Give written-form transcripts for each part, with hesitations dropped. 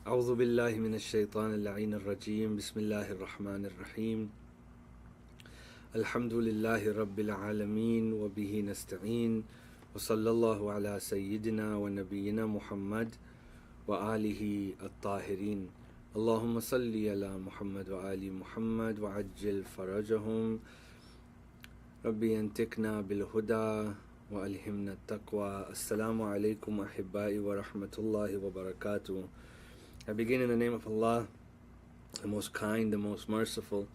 أعوذ بالله من الشيطان اللعين الرجيم بسم الله الرحمن الرحيم الحمد لله رب العالمين وبه نستعين وصلى الله على سيدنا ونبينا محمد وآله الطاهرين اللهم صل على محمد وآل محمد وعجل فرجهم ربي ينتقنا بالهدى وألهمنا التقوى. Assalamu alaikum ahibbai wa rahmatullahi wa barakatuh. I begin in the name of Allah, the most kind, the most merciful.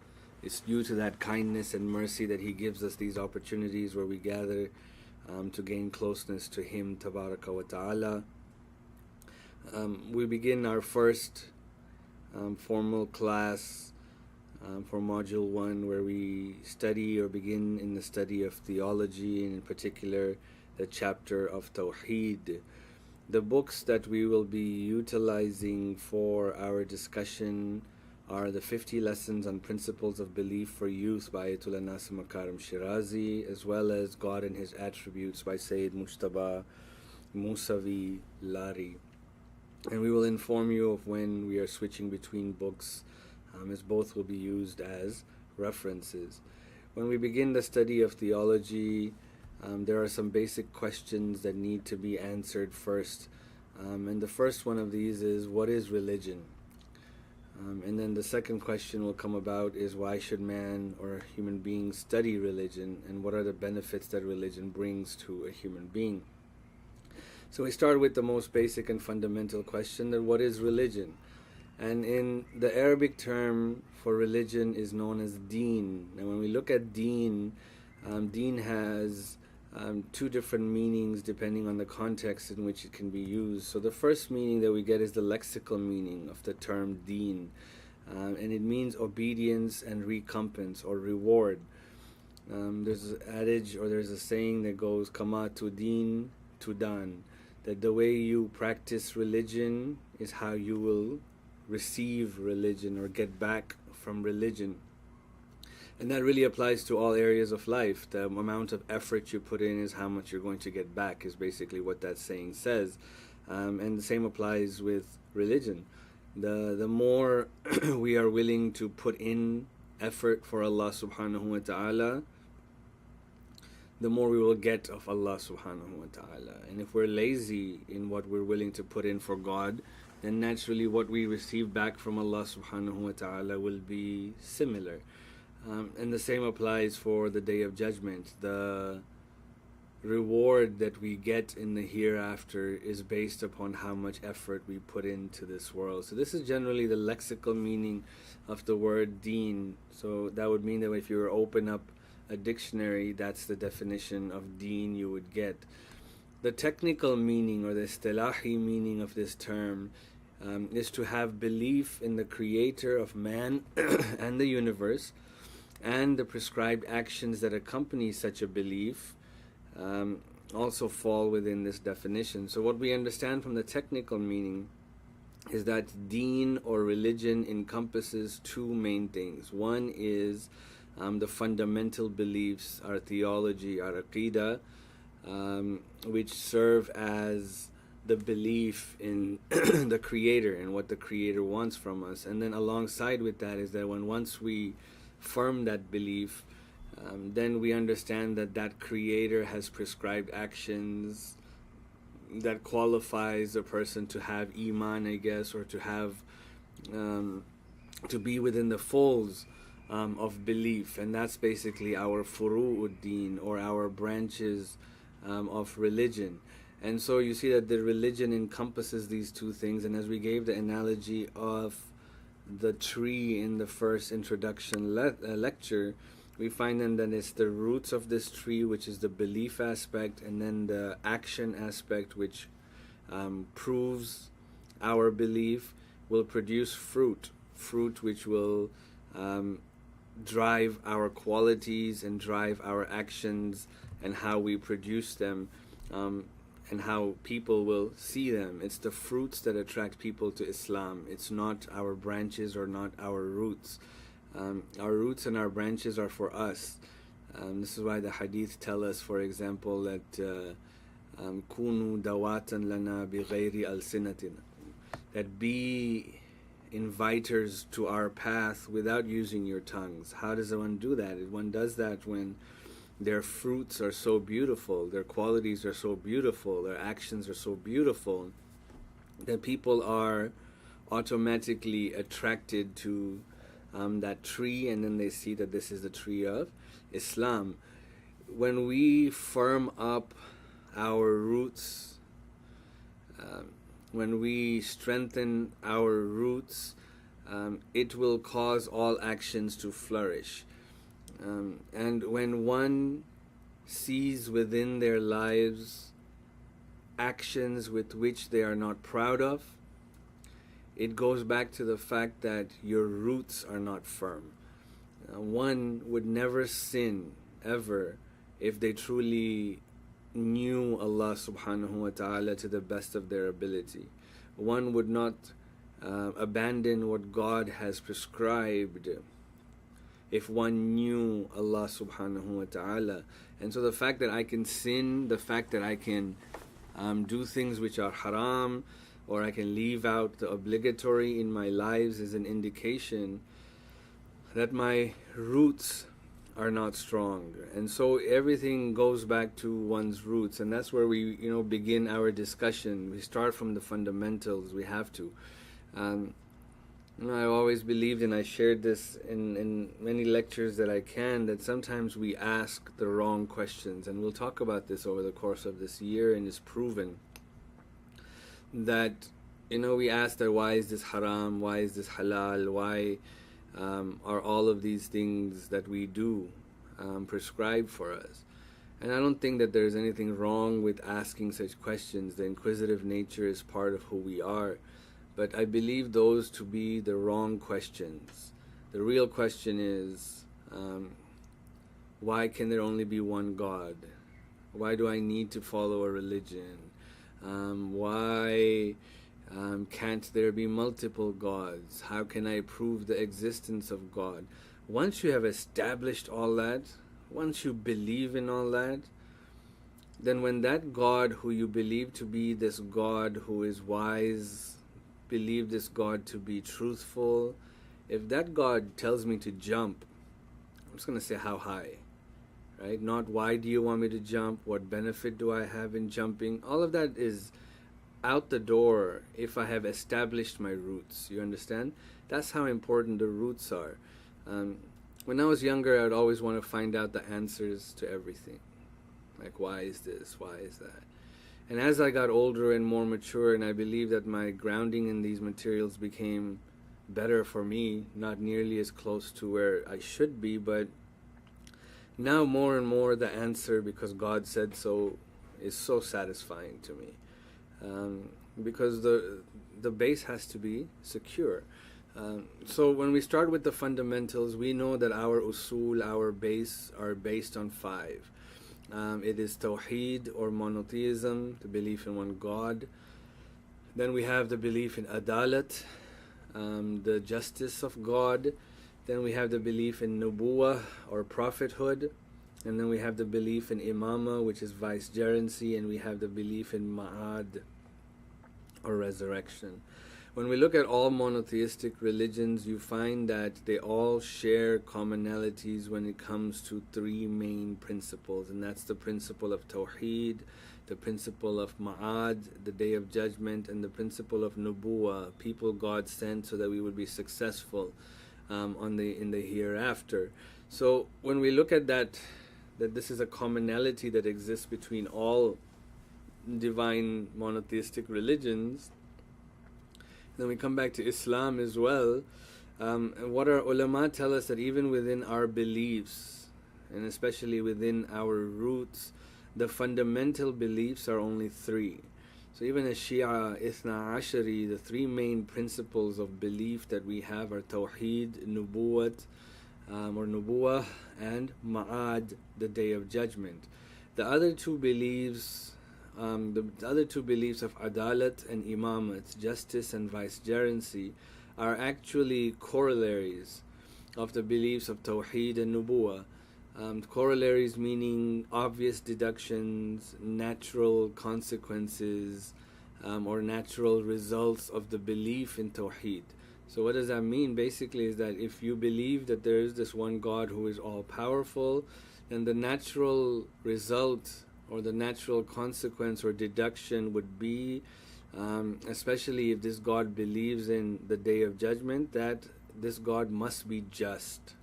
It's due to that kindness and mercy that He gives us these opportunities where we gather to gain closeness to Him, Tabaraka wa Ta'ala. We begin our first formal class for Module 1, where we study or begin in the study of theology, and in particular the chapter of Tawheed. The books that we will be utilizing for our discussion are the 50 Lessons on Principles of Belief for Youth by Ayatollah Nasir Makarim Shirazi, as well as God and His Attributes by Sayyid Mujtaba Musavi Lari. And we will inform you of when we are switching between books, as both will be used as references. When we begin the study of theology, there are some basic questions that need to be answered first. And the first one of these is, what is religion? And then the second question will come about is, why should man or human beings study religion, and what are the benefits that religion brings to a human being? So we start with the most basic and fundamental question, that what is religion? And in the Arabic term for religion is known as deen. And when we look at deen, deen has two different meanings depending on the context in which it can be used. So the first meaning that we get is the lexical meaning of the term deen, and it means obedience and recompense or reward. There's an adage, or there's a saying that goes, Kama tudin tudan, that the way you practice religion is how you will receive religion or get back from religion. And that really applies to all areas of life. The amount of effort you put in is how much you're going to get back, is basically what that saying says. And the same applies with religion. The more we are willing to put in effort for Allah subhanahu wa ta'ala, the more we will get of Allah subhanahu wa ta'ala. And if we're lazy in what we're willing to put in for God, then naturally what we receive back from Allah subhanahu wa ta'ala will be similar. And the same applies for the Day of Judgment. The reward that we get in the hereafter is based upon how much effort we put into this world. So this is generally the lexical meaning of the word deen. So that would mean that if you were to open up a dictionary, that's the definition of deen you would get. The technical meaning, or the istilahi meaning of this term, is to have belief in the creator of man and the universe, and the prescribed actions that accompany such a belief also fall within this definition. So what we understand from the technical meaning is that deen or religion encompasses two main things. One is the fundamental beliefs, our theology, our aqidah, which serve as the belief in the Creator and what the Creator wants from us. And then alongside with that is that once we firm that belief, then we understand that that Creator has prescribed actions that qualifies a person to have iman, I guess, or to have to be within the folds of belief. And that's basically our furu'ud-din, or our branches of religion. And so you see that the religion encompasses these two things. And as we gave the analogy of the tree in the first introduction lecture, we find then that it's the roots of this tree, which is the belief aspect, and then the action aspect, which proves our belief, will produce fruit which will drive our qualities and drive our actions and how we produce them, and how people will see them. It's the fruits that attract people to Islam. It's not our branches or not our roots. Our roots and our branches are for us. This is why the hadith tell us, for example, that kunu dawatan lana bighayri alsinatin, that be inviters to our path without using your tongues. How does one do that? One does that when their fruits are so beautiful, their qualities are so beautiful, their actions are so beautiful, that people are automatically attracted to that tree, and then they see that this is the tree of Islam. When we firm up our roots, when we strengthen our roots, it will cause all actions to flourish. And when one sees within their lives actions with which they are not proud of, it goes back to the fact that your roots are not firm. One would never sin ever if they truly knew Allah subhanahu wa ta'ala to the best of their ability. One would not abandon what God has prescribed if one knew Allah subhanahu wa ta'ala. And so the fact that I can sin, the fact that I can do things which are haram, or I can leave out the obligatory in my lives, is an indication that my roots are not strong. And so everything goes back to one's roots, and that's where we begin our discussion. We start from the fundamentals. We have to. I've always believed, and I shared this in many lectures that I can, that sometimes we ask the wrong questions, and we'll talk about this over the course of this year, and it's proven that we ask that why is this haram, why is this halal, why are all of these things that we do prescribed for us. And I don't think that there's anything wrong with asking such questions. The inquisitive nature is part of who we are. But I believe those to be the wrong questions. The real question is, why can there only be one God? Why do I need to follow a religion? Why can't there be multiple gods? How can I prove the existence of God? Once you have established all that, once you believe in all that, then when that God who you believe to be this God who is wise, believe this God to be truthful, if that God tells me to jump, I'm just going to say how high. Right? Not why do you want me to jump, what benefit do I have in jumping. All of that is out the door if I have established my roots. You understand? That's how important the roots are. When I was younger, I would always want to find out the answers to everything. Like, why is this? Why is that? And as I got older and more mature, and I believe that my grounding in these materials became better for me, not nearly as close to where I should be, but now more and more the answer, because God said so, is so satisfying to me. Because the base has to be secure. So when we start with the fundamentals, we know that our usul, our base, are based on 5. It is Tawheed, or monotheism, the belief in one God. Then we have the belief in Adalat, the justice of God. Then we have the belief in Nubuwah, or prophethood. And then we have the belief in Imama, which is vicegerency. And we have the belief in Ma'ad, or resurrection. When we look at all monotheistic religions, you find that they all share commonalities when it comes to 3 main principles. And that's the principle of Tawheed, the principle of Ma'ad, the Day of Judgment, and the principle of Nubuwah, people God sent so that we would be successful in the hereafter. So when we look at that this is a commonality that exists between all divine monotheistic religions, then we come back to Islam as well. And what our ulama tell us, that even within our beliefs, and especially within our roots, the fundamental beliefs are only 3. So even as Shia Ithna Ashari, the 3 main principles of belief that we have are Tawheed, Nubuwat, or Nubuwah, and Ma'ad, the Day of Judgment. The other 2 beliefs, the other 2 beliefs of Adalat and Imamat, justice and vicegerency, are actually corollaries of the beliefs of Tawheed and Nubuwah. Corollaries meaning obvious deductions, natural consequences, or natural results of the belief in Tawheed. So what does that mean? Basically is that if you believe that there is this one God who is all-powerful, then the natural result or the natural consequence or deduction would be, especially if this God believes in the Day of Judgment, that this God must be just.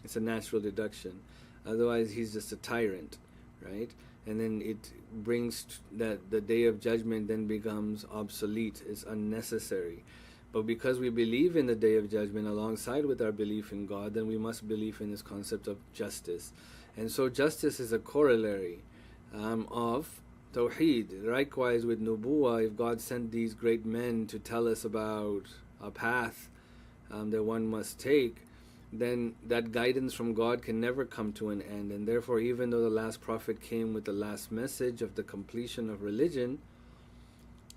It's a natural deduction. Otherwise, he's just a tyrant, right? And then it brings that the Day of Judgment then becomes obsolete. It's unnecessary. But because we believe in the Day of Judgment alongside with our belief in God, then we must believe in this concept of justice. And so justice is a corollary of Tawheed. Likewise with Nubuwah, if God sent these great men to tell us about a path that one must take, then that guidance from God can never come to an end. And therefore, even though the last prophet came with the last message of the completion of religion,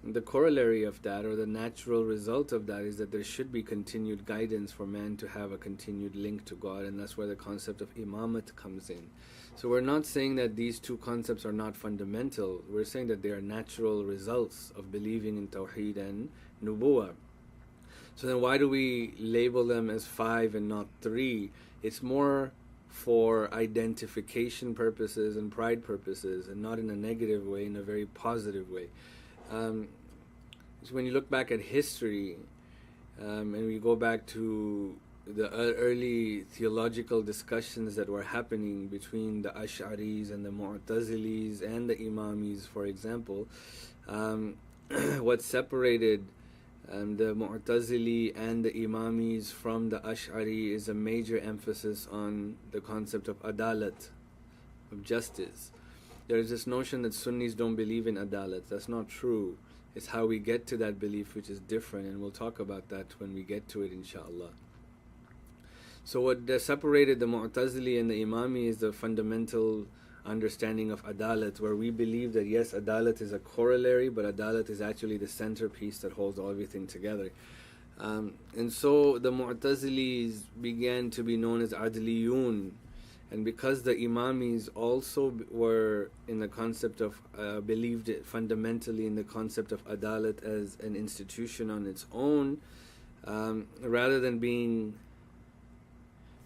the corollary of that, or the natural result of that, is that there should be continued guidance for man to have a continued link to God, and that's where the concept of imamat comes in. So we're not saying that these two concepts are not fundamental. We're saying that they are natural results of believing in Tawheed and Nubuwah. So then why do we label them as 5 and not 3? It's more for identification purposes and pride purposes, and not in a negative way, in a very positive way. So when you look back at history, and we go back to the early theological discussions that were happening between the Ash'aris and the Mu'tazilis and the Imamis, for example, what separated the Mu'tazili and the Imamis from the Ash'ari is a major emphasis on the concept of adalat, of justice. There is this notion that Sunnis don't believe in adalat. That's not true. It's how we get to that belief which is different, and we'll talk about that when we get to it, inshallah. So what separated the Mu'tazili and the Imami is the fundamental understanding of adalat, where we believe that yes, adalat is a corollary, but adalat is actually the centerpiece that holds everything together. And so the Mu'tazilis began to be known as Adliyun, and because the Imamis also were in the concept of, believed it fundamentally in the concept of adalat as an institution on its own, rather than being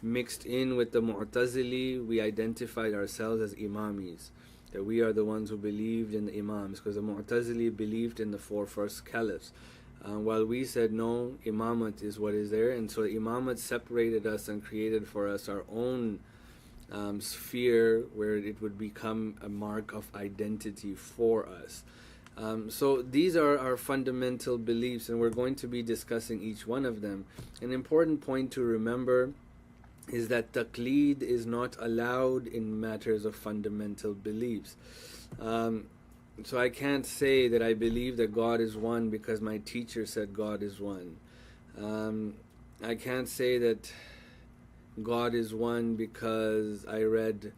mixed in with the Mu'tazili, we identified ourselves as Imamis, that we are the ones who believed in the Imams, because the Mu'tazili believed in the 4 first caliphs, while we said no, Imamat is what is there. And so Imamat separated us and created for us our own sphere where it would become a mark of identity for us. So these are our fundamental beliefs, and we're going to be discussing each one of them. An important point to remember is that taqleed is not allowed in matters of fundamental beliefs. So I can't say that I believe that God is one because my teacher said God is one. I can't say that God is one because I read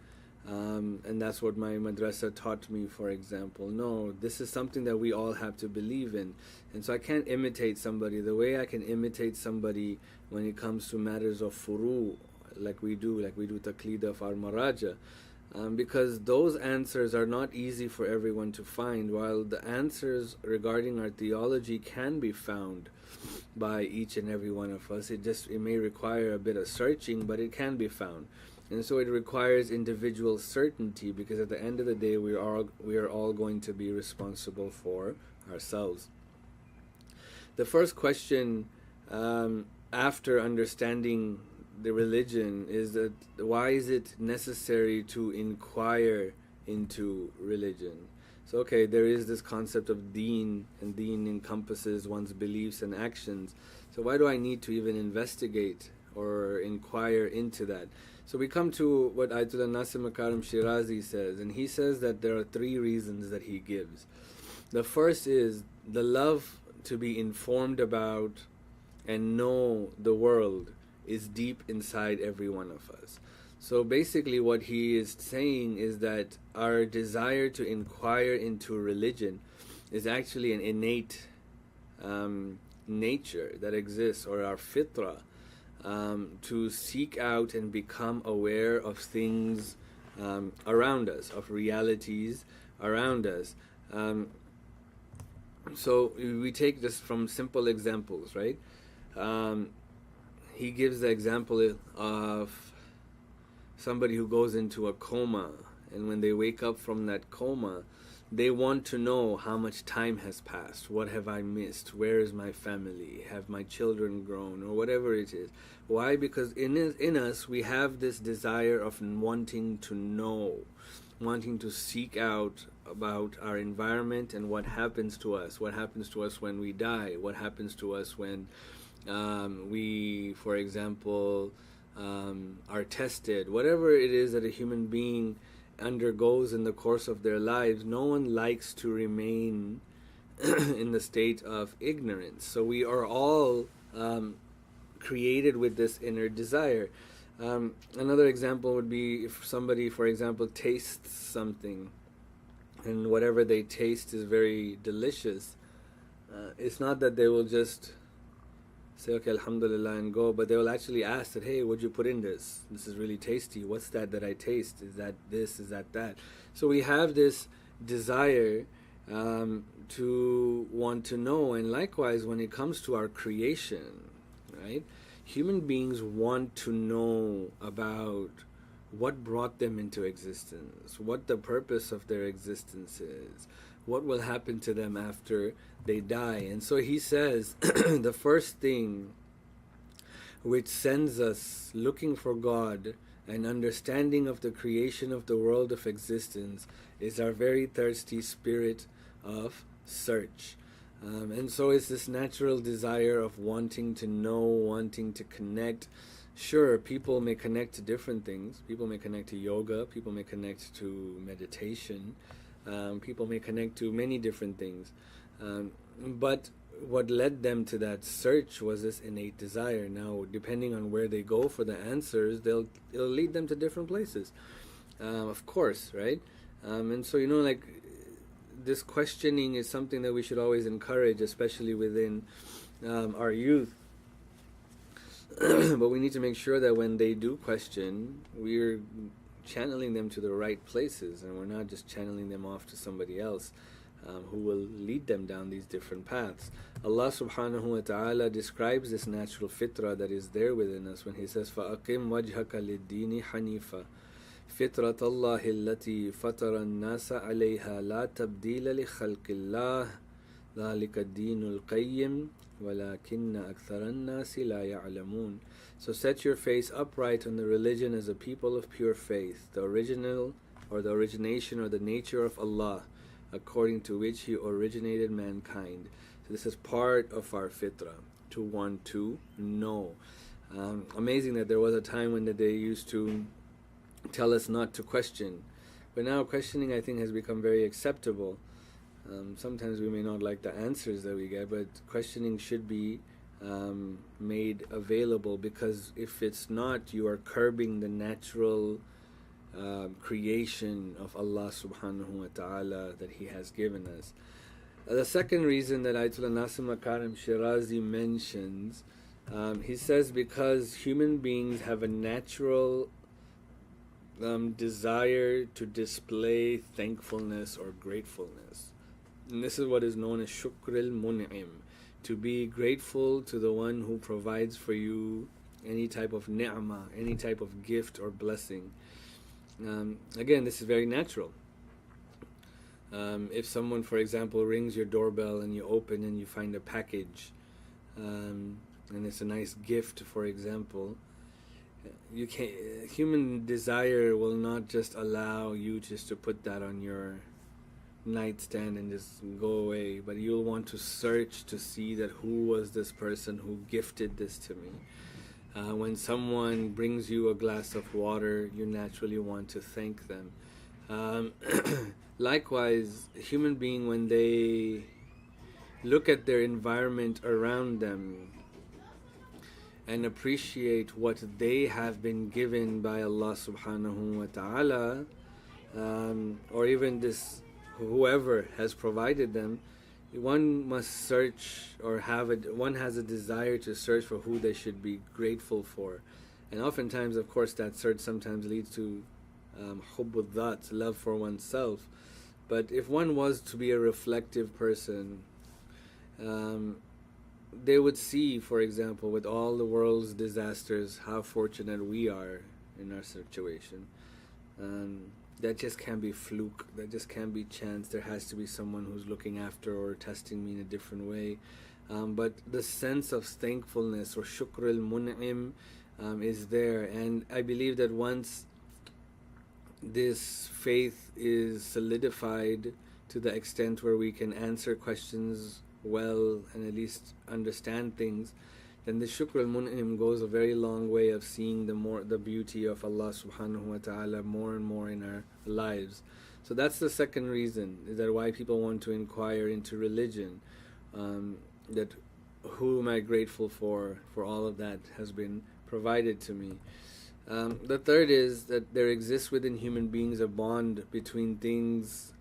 and that's what my madrasa taught me, for example. No, this is something that we all have to believe in. And so I can't imitate somebody. The way I can imitate somebody when it comes to matters of furu, like we do taqleed of our maraja, because those answers are not easy for everyone to find, while the answers regarding our theology can be found by each and every one of us. It may require a bit of searching, but it can be found. And so it requires individual certainty, because at the end of the day we are all going to be responsible for ourselves. The first question after understanding the religion is that why is it necessary to inquire into religion? So okay, there is this concept of deen, and deen encompasses one's beliefs and actions. So why do I need to even investigate or inquire into that? So we come to what Ayatollah Nasir Makarim Shirazi says, and he says that there are 3 reasons that he gives. The first is the love to be informed about and know the world is deep inside every one of us. So basically what he is saying is that our desire to inquire into religion is actually an innate nature that exists, or our fitrah, to seek out and become aware of things around us, of realities around us. So we take this from simple examples, right? He gives the example of somebody who goes into a coma, and when they wake up from that coma, they want to know how much time has passed. What have I missed? Where is my family? Have my children grown? Or whatever it is. Why? Because in us we have this desire of wanting to know, wanting to seek out about our environment and what happens to us. What happens to us when we die? What happens to us when we, for example, are tested? Whatever it is that a human being undergoes in the course of their lives, no one likes to remain in the state of ignorance. So we are all created with this inner desire. Another example would be if somebody, for example, tastes something, and whatever they taste is very delicious. It's not that they will just say, okay, alhamdulillah, and go, but they will actually ask that, hey, what'd you put in this? This is really tasty. What's that I taste? Is that this? Is that that? So we have this desire to want to know. And likewise, when it comes to our creation, right? Human beings want to know about what brought them into existence, what the purpose of their existence is, what will happen to them after they die. And so he says the first thing which sends us looking for God and understanding of the creation of the world of existence is our very thirsty spirit of search. And so it's this natural desire of wanting to know, wanting to connect. Sure, people may connect to different things. People may connect to yoga. People may connect to meditation. People may connect to many different things. But what led them to that search was this innate desire. Now, depending on where they go for the answers, it'll lead them to different places. Of course, right? And so, like, this questioning is something that we should always encourage, especially within our youth. But we need to make sure that when they do question, we're channeling them to the right places, and we're not just channeling them off to somebody else who will lead them down these different paths. Allah subhanahu wa ta'ala describes this natural fitrah that is there within us when He says, فَأَقِمْ وَجْهَكَ لِلدِّينِ حَنِيفًا فِطْرَةَ اللَّهِ الَّتِي فَطَرَ النَّاسَ عَلَيْهَا لَا تَبْدِيلَ لِخَلْقِ اللَّهِ ذَلِكَ الدِّينُ الْقَيِّمُ وَلَكِنَّ أَكْثَرَ النَّاسِ لَا يَعْلَمُونَ. So set your face upright on the religion as a people of pure faith, the original or the origination or the nature of Allah, according to which He originated mankind. So this is part of our fitrah, to want to know. Amazing that there was a time when they used to tell us not to question, but now questioning, I think, has become very acceptable. Sometimes we may not like the answers that we get, but questioning should be made available, because if it's not, you are curbing the natural creation of Allah subhanahu wa ta'ala that He has given us. The second reason that Ayatollah Nasim Makarim Shirazi mentions, he says because human beings have a natural desire to display thankfulness or gratefulness. And this is what is known as shukril mun'im, to be grateful to the one who provides for you any type of ni'mah, any type of gift or blessing. Again, this is very natural. If someone, for example, rings your doorbell and you open and you find a package, and it's a nice gift, for example, human desire will not just allow you just to put that on your nightstand and just go away, but you'll want to search to see that who was this person who gifted this to me. When someone brings you a glass of water, you naturally want to thank them. Likewise, a human being, when they look at their environment around them and appreciate what they have been given by Allah subhanahu wa ta'ala, or even this whoever has provided them, one must search, or one has a desire to search for who they should be grateful for. And oftentimes, of course, that search sometimes leads to hubbud dhat, love for oneself. But if one was to be a reflective person, they would see, for example, with all the world's disasters, how fortunate we are in our situation. That just can't be fluke. That just can't be chance. There has to be someone who's looking after or testing me in a different way. But the sense of thankfulness, or shukr al-mun'im, is there. And I believe that once this faith is solidified to the extent where we can answer questions well and at least understand things, then the shukr al-mun'im goes a very long way of seeing the beauty of Allah subhanahu wa ta'ala more and more in our lives. So that's the second reason, is that why people want to inquire into religion, that who am I grateful for all of that has been provided to me. The third is that there exists within human beings a bond between things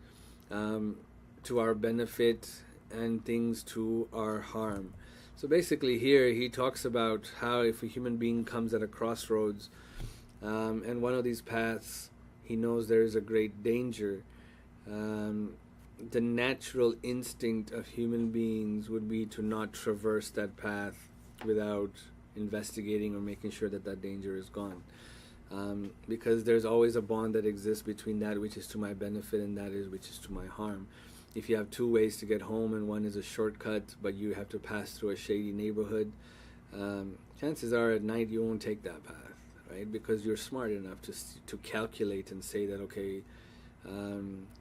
to our benefit and things to our harm. So basically here he talks about how if a human being comes at a crossroads, and one of these paths he knows there is a great danger, the natural instinct of human beings would be to not traverse that path without investigating or making sure that that danger is gone. Because there's always a bond that exists between that which is to my benefit and that is which is to my harm. If you have two ways to get home and one is a shortcut but you have to pass through a shady neighborhood, chances are at night you won't take that path, right? Because you're smart enough to calculate and say that, okay,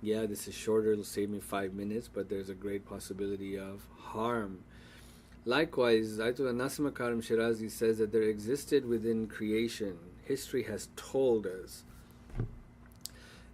yeah, this is shorter, it'll save me 5 minutes, but there's a great possibility of harm. Likewise, Ayatollah Nasim Karim Shirazi says that there existed within creation, history has told us,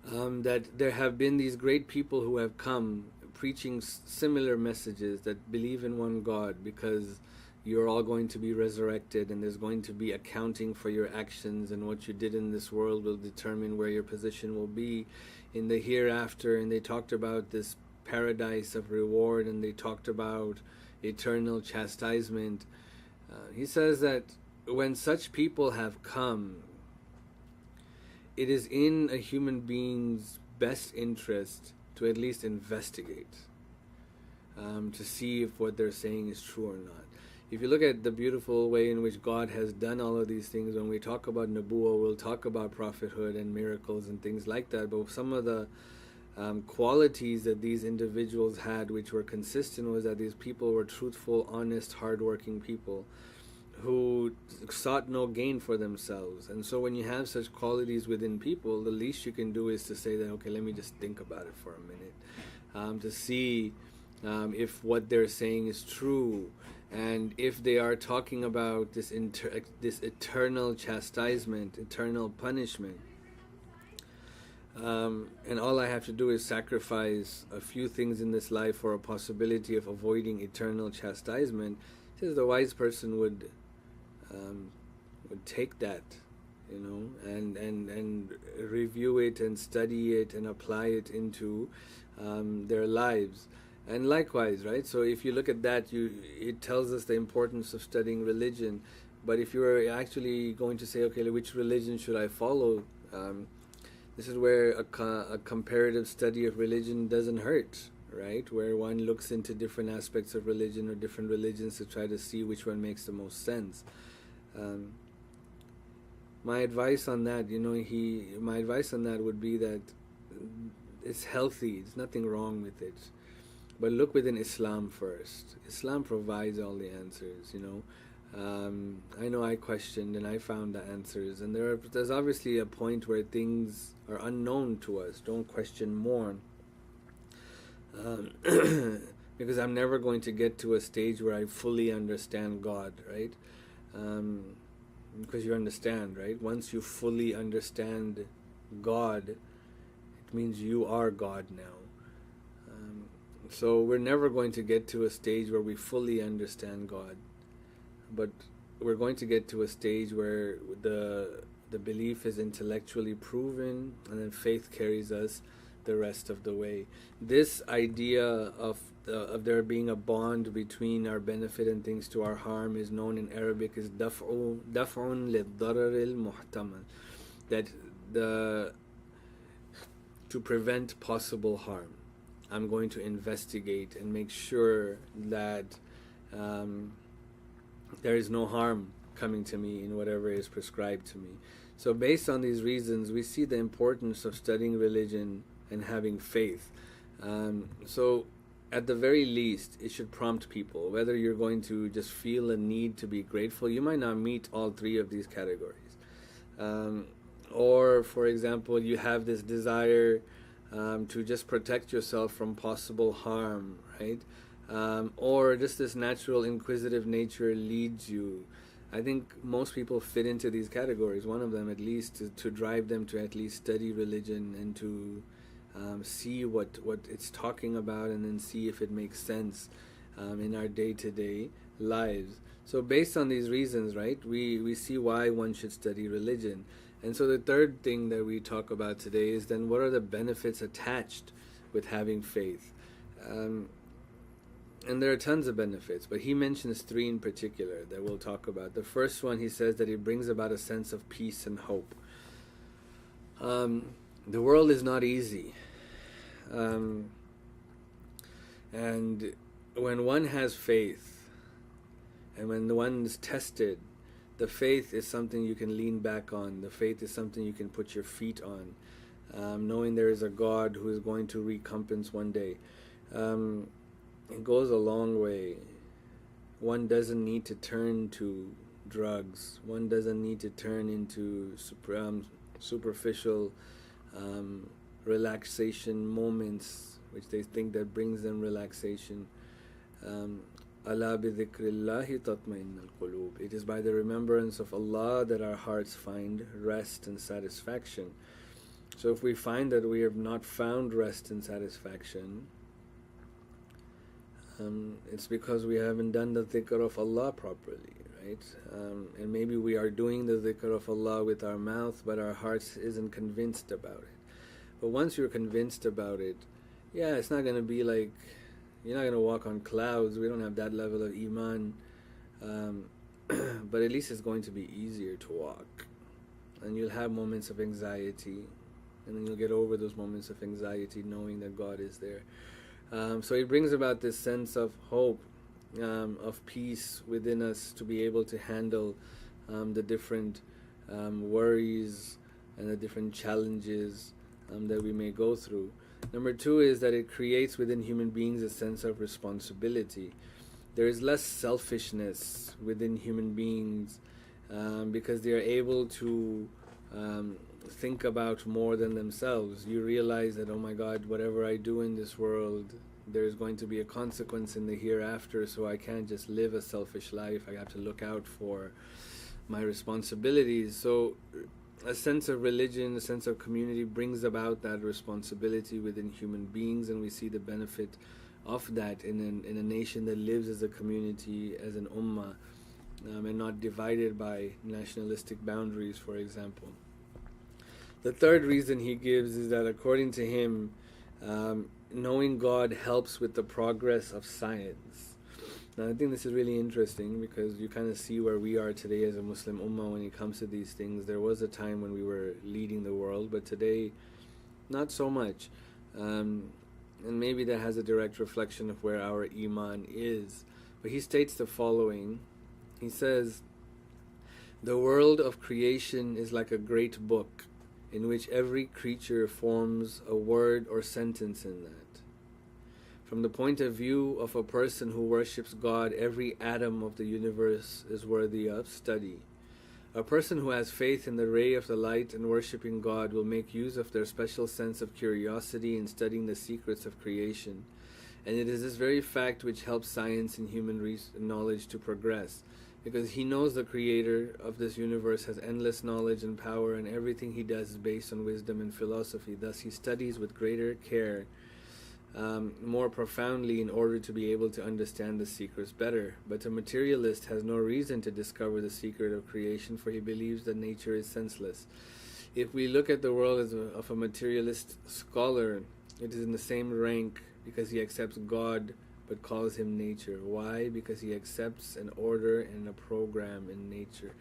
that there have been these great people who have come preaching similar messages that believe in one God, because you're all going to be resurrected and there's going to be accounting for your actions, and what you did in this world will determine where your position will be in the hereafter. And they talked about this paradise of reward, and they talked about eternal chastisement. He says that when such people have come, it is in a human being's best interest to at least investigate, to see if what they're saying is true or not. If you look at the beautiful way in which God has done all of these things, when we talk about Nabuwah, we'll talk about prophethood and miracles and things like that, but some of the qualities that these individuals had which were consistent was that these people were truthful, honest, hardworking people who sought no gain for themselves. And so when you have such qualities within people, the least you can do is to say that, okay, let me just think about it for a minute, to see if what they're saying is true, and if they are talking about this eternal chastisement, eternal punishment. And all I have to do is sacrifice a few things in this life for a possibility of avoiding eternal chastisement. Says the wise person would take that, and review it and study it and apply it into their lives. And likewise, right? So if you look at that, it tells us the importance of studying religion. But if you are actually going to say, okay, which religion should I follow? This is where a comparative study of religion doesn't hurt, right? Where one looks into different aspects of religion or different religions to try to see which one makes the most sense. My advice on that, would be that it's healthy. There's nothing wrong with it. But look within Islam first. Islam provides all the answers, I know I questioned and I found the answers, and there's obviously a point where things are unknown to us. Don't question more, because I'm never going to get to a stage where I fully understand God, right? Because you understand, right? Once you fully understand God, it means you are God now. So we're never going to get to a stage where we fully understand God, but we're going to get to a stage where the belief is intellectually proven, and then faith carries us the rest of the way. This idea of there being a bond between our benefit and things to our harm is known in Arabic as daf'un lid-darar al-muhtamal, that to prevent possible harm. I'm going to investigate and make sure that there is no harm coming to me in whatever is prescribed to me. So based on these reasons, we see the importance of studying religion and having faith. So at the very least, it should prompt people, whether you're going to just feel a need to be grateful. You might not meet all three of these categories. Or, for example, you have this desire to just protect yourself from possible harm, right? Or just this natural inquisitive nature leads you. I think most people fit into these categories, one of them at least, to drive them to at least study religion and to see what it's talking about, and then see if it makes sense in our day-to-day lives. So based on these reasons, right, we see why one should study religion. And so the third thing that we talk about today is then what are the benefits attached with having faith? And there are tons of benefits, but he mentions three in particular that we'll talk about. The first one, he says that it brings about a sense of peace and hope. The world is not easy. And when one has faith, and when one is tested, the faith is something you can lean back on. The faith is something you can put your feet on, knowing there is a God who is going to recompense one day. It goes a long way. One doesn't need to turn to drugs. One doesn't need to turn into superficial relaxation moments, which they think that brings them relaxation. Ala bi dhikrillahi tatma'innul qulub. It is by the remembrance of Allah that our hearts find rest and satisfaction. So if we find that we have not found rest and satisfaction, it's because we haven't done the dhikr of Allah properly, right? And maybe we are doing the dhikr of Allah with our mouth, but our hearts isn't convinced about it. But once you're convinced about it, yeah, it's not going to be like, you're not going to walk on clouds. We don't have that level of iman. But at least it's going to be easier to walk. And you'll have moments of anxiety, and then you'll get over those moments of anxiety knowing that God is there. So it brings about this sense of hope, of peace within us to be able to handle the different worries and the different challenges that we may go through. Number two is that it creates within human beings a sense of responsibility. There is less selfishness within human beings because they are able to think about more than themselves. You realize that, oh my God, whatever I do in this world, there's going to be a consequence in the hereafter, so I can't just live a selfish life. I have to look out for my responsibilities. So a sense of religion, a sense of community brings about that responsibility within human beings, and we see the benefit of that in a nation that lives as a community, as an ummah, and not divided by nationalistic boundaries, for example. The third reason he gives is that according to him, knowing God helps with the progress of science. Now I think this is really interesting because you kind of see where we are today as a Muslim ummah when it comes to these things. There was a time when we were leading the world, but today not so much. And maybe that has a direct reflection of where our iman is. But he states the following. He says, "The world of creation is like a great book in which every creature forms a word or sentence in that. From the point of view of a person who worships God, every atom of the universe is worthy of study. A person who has faith in the ray of the light and worshipping God will make use of their special sense of curiosity in studying the secrets of creation. And it is this very fact which helps science and human knowledge to progress, because he knows the creator of this universe has endless knowledge and power, and everything he does is based on wisdom and philosophy. Thus he studies with greater care, more profoundly, in order to be able to understand the secrets better. But a materialist has no reason to discover the secret of creation, for he believes that nature is senseless." If we look at the world as of a materialist scholar, it is in the same rank because he accepts God but calls him nature. Why? Because he accepts an order and a program in nature.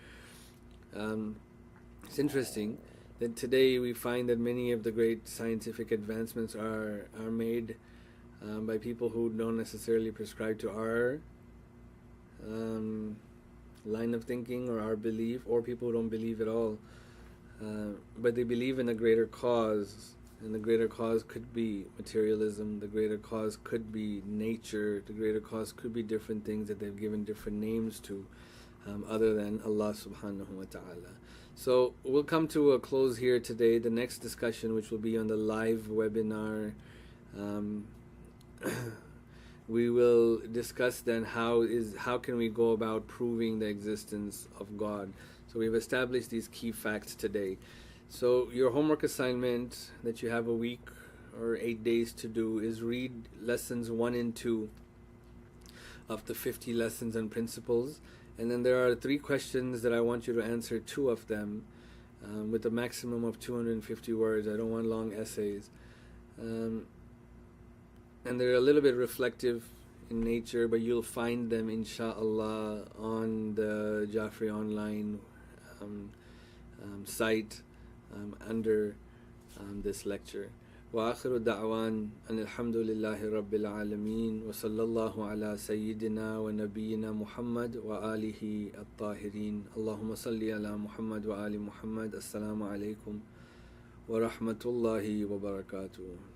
It's interesting that today we find that many of the great scientific advancements are made by people who don't necessarily prescribe to our line of thinking or our belief, or people who don't believe at all, but they believe in a greater cause. And the greater cause could be materialism, the greater cause could be nature, the greater cause could be different things that they've given different names to, other than Allah subhanahu wa ta'ala. So we'll come to a close here today. The next discussion, which will be on the live webinar, we will discuss then how can we go about proving the existence of God. So we've established these key facts today. So your homework assignment that you have a week or 8 days to do is read lessons 1 and 2 of the 50 lessons and principles. And then there are 3 questions that I want you to answer 2 of them with a maximum of 250 words. I don't want long essays. And they're a little bit reflective in nature, but you'll find them inshallah on the Jafri Online site under this lecture. وآخر دعوان أن الحمد لله رب العالمين وصلى الله على سيدنا ونبينا محمد وآله الطاهرين اللهم صل على محمد وآل محمد. السلام عليكم ورحمة الله وبركاته.